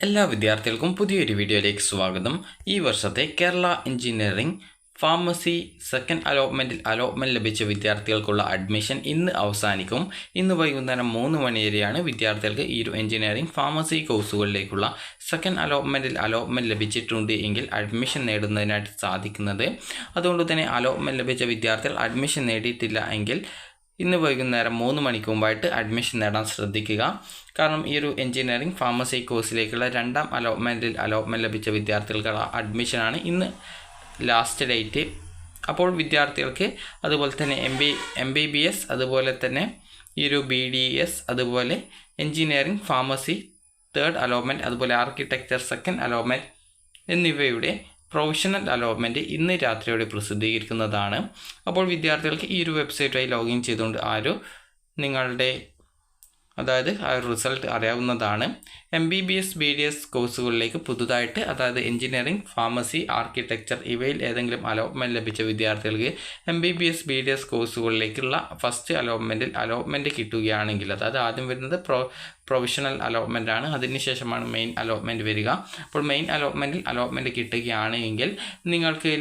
എല്ലാ വിദ്യാർത്ഥികൾക്കും പുതിയൊരു വീഡിയോയിലേക്ക് സ്വാഗതം. ഈ വർഷത്തെ Kerala engineering pharmacy second allotment ലഭിച്ച വിദ്യാർത്ഥികൾക്കുള്ള അഡ്മിഷൻ ഇന്ന് അവസാനിക്കും. ഇന്ന് വൈകുന്നേരം 3 മണി വരെയാണ് വിദ്യാർത്ഥികൾക്ക് ഈ ഒരു എഞ്ചിനീയറിംഗ് ഫാർമസി കോഴ്സുകളിലേക്കുള്ള സെക്കൻഡ് അലോട്ട്മെൻറ്റ് ലഭിച്ചിട്ടുണ്ട് എങ്കിൽ അഡ്മിഷൻ നേടുന്നതിനായിട്ട് സാധിക്കുന്നത്. അതുകൊണ്ട് തന്നെ അലോട്ട്മെൻറ്റ് ലഭിച്ച വിദ്യാർത്ഥികൾ അഡ്മിഷൻ നേടിയിട്ടില്ല എങ്കിൽ ഇന്ന് വൈകുന്നേരം 3 മണിക്ക് മുമ്പായിട്ട് അഡ്മിഷൻ നേടാൻ ശ്രദ്ധിക്കുക. കാരണം ഈ ഒരു എഞ്ചിനീയറിംഗ് ഫാർമസി കോഴ്സിലേക്കുള്ള രണ്ടാം അലോട്ട്മെൻറ്റ് ലഭിച്ച വിദ്യാർത്ഥികൾക്കുള്ള അഡ്മിഷനാണ് ഇന്ന് ലാസ്റ്റ് ഡേറ്റ്. അപ്പോൾ വിദ്യാർത്ഥികൾക്ക് അതുപോലെ തന്നെ MBBS അതുപോലെ തന്നെ ഈ ഒരു BDS അതുപോലെ എഞ്ചിനീയറിംഗ് ഫാർമസി തേർഡ് അലോട്ട്മെൻറ്റ് അതുപോലെ ആർക്കിടെക്ചർ സെക്കൻഡ് അലോട്ട്മെൻറ്റ് എന്നിവയുടെ പ്രൊവിഷണൽ അലോട്ട്മെൻറ്റ് ഇന്ന് രാത്രിയോടെ പ്രസിദ്ധീകരിക്കുന്നതാണ്. അപ്പോൾ വിദ്യാർത്ഥികൾക്ക് ഈ ഒരു വെബ്സൈറ്റുമായി ലോഗിൻ ചെയ്തുകൊണ്ട് നിങ്ങളുടെ ആ ഒരു റിസൾട്ട് അറിയാവുന്നതാണ്. MBBS BDS കോഴ്സുകളിലേക്ക് പുതുതായിട്ട് എഞ്ചിനീയറിംഗ് ഫാർമസി ആർക്കിടെക്ചർ ഇവയിൽ ഏതെങ്കിലും അലോട്ട്മെൻറ്റ് ലഭിച്ച വിദ്യാർത്ഥികൾക്ക് MBBS BDS കോഴ്സുകളിലേക്കുള്ള ഫസ്റ്റ് അലോട്ട്മെൻറ്റ് കിട്ടുകയാണെങ്കിൽ ആദ്യം വരുന്നത് പ്രൊവിഷണൽ അലോട്ട്മെൻ്റ് ആണ്, അതിനുശേഷമാണ് മെയിൻ അലോട്ട്മെൻറ്റ് വരിക. അപ്പോൾ മെയിൻ അലോട്ട്മെൻറ്റ് കിട്ടുകയാണ് എങ്കിൽ നിങ്ങൾക്ക്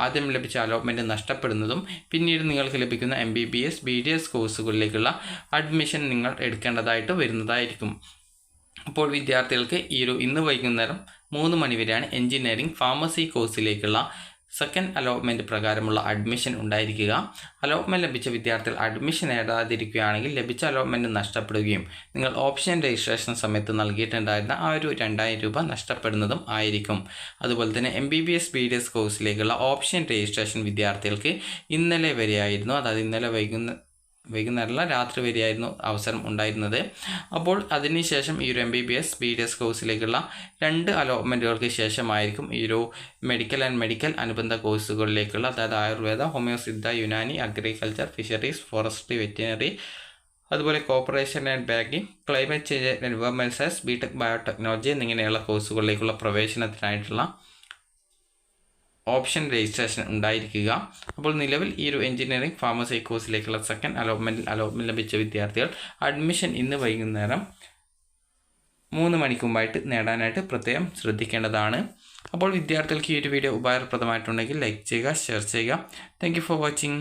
ആദ്യം ലഭിച്ച അലോട്ട്മെൻറ്റ് നഷ്ടപ്പെടുന്നതും പിന്നീട് നിങ്ങൾക്ക് ലഭിക്കുന്ന MBBS BDS കോഴ്സുകളിലേക്കുള്ള അഡ്മിഷൻ നിങ്ങൾ എടുക്കേണ്ടതായിട്ട് വരുന്നതായിരിക്കും. അപ്പോൾ വിദ്യാർത്ഥികൾക്ക് ഇന്ന് വൈകുന്നേരം 3 മണി വരെയാണ് എഞ്ചിനീയറിംഗ് ഫാർമസി കോഴ്സിലേക്കുള്ള സെക്കൻഡ് അലോട്ട്മെൻറ്റ് പ്രകാരമുള്ള അഡ്മിഷൻ ഉണ്ടായിരിക്കുക. അലോട്ട്മെൻറ്റ് ലഭിച്ച വിദ്യാർത്ഥികൾ അഡ്മിഷൻ നേടാതിരിക്കുകയാണെങ്കിൽ ലഭിച്ച അലോട്ട്മെൻറ്റ് നഷ്ടപ്പെടുകയും നിങ്ങൾ ഓപ്ഷൻ രജിസ്ട്രേഷൻ സമയത്ത് നൽകിയിട്ടുണ്ടായിരുന്ന ആ ഒരു 2000 രൂപ നഷ്ടപ്പെടുന്നതും ആയിരിക്കും. അതുപോലെ തന്നെ MBBS BDS കോഴ്സിലേക്കുള്ള ഓപ്ഷൻ രജിസ്ട്രേഷൻ വിദ്യാർത്ഥികൾക്ക് ഇന്നലെ വരെയായിരുന്നു, ഇന്നലെ വൈകുന്നേരമല്ല രാത്രി വരെയായിരുന്നു അവസരം ഉണ്ടായിരുന്നത്. അപ്പോൾ അതിനുശേഷം ഈ ഒരു MBBS BDS കോഴ്സിലേക്കുള്ള 2 അലോട്ട്മെൻറ്റുകൾക്ക് ശേഷമായിരിക്കും ഈ ഒരു മെഡിക്കൽ അനുബന്ധ കോഴ്സുകളിലേക്കുള്ള ആയുർവേദ, ഹോമിയോസിദ്ധ, Unani, agriculture, fisheries, forestry, veterinary അതുപോലെ corporation and banking, climate change and environment science, BTech biotechnology എന്നിങ്ങനെയുള്ള കോഴ്സുകളിലേക്കുള്ള പ്രവേശനത്തിനായിട്ടുള്ള ഓപ്ഷൻ രജിസ്ട്രേഷൻ ഉണ്ടായിരിക്കുക. അപ്പോൾ നിലവിൽ ഈ ഒരു എഞ്ചിനീയറിംഗ് ഫാർമസി കോഴ്സിലേക്കുള്ള സെക്കൻഡ് അലോട്ട്മെൻറ്റ് ലഭിച്ച വിദ്യാർത്ഥികൾ അഡ്മിഷൻ ഇന്ന് വൈകുന്നേരം 3 മണിക്ക് മുമ്പായിട്ട് നേടാനായിട്ട് പ്രത്യേകം ശ്രദ്ധിക്കേണ്ടതാണ്. അപ്പോൾ വിദ്യാർത്ഥികൾക്ക് ഈ ഒരു വീഡിയോ ഉപകാരപ്രദമായിട്ടുണ്ടെങ്കിൽ ലൈക്ക് ചെയ്യുക, ഷെയർ ചെയ്യുക. Thank you for watching.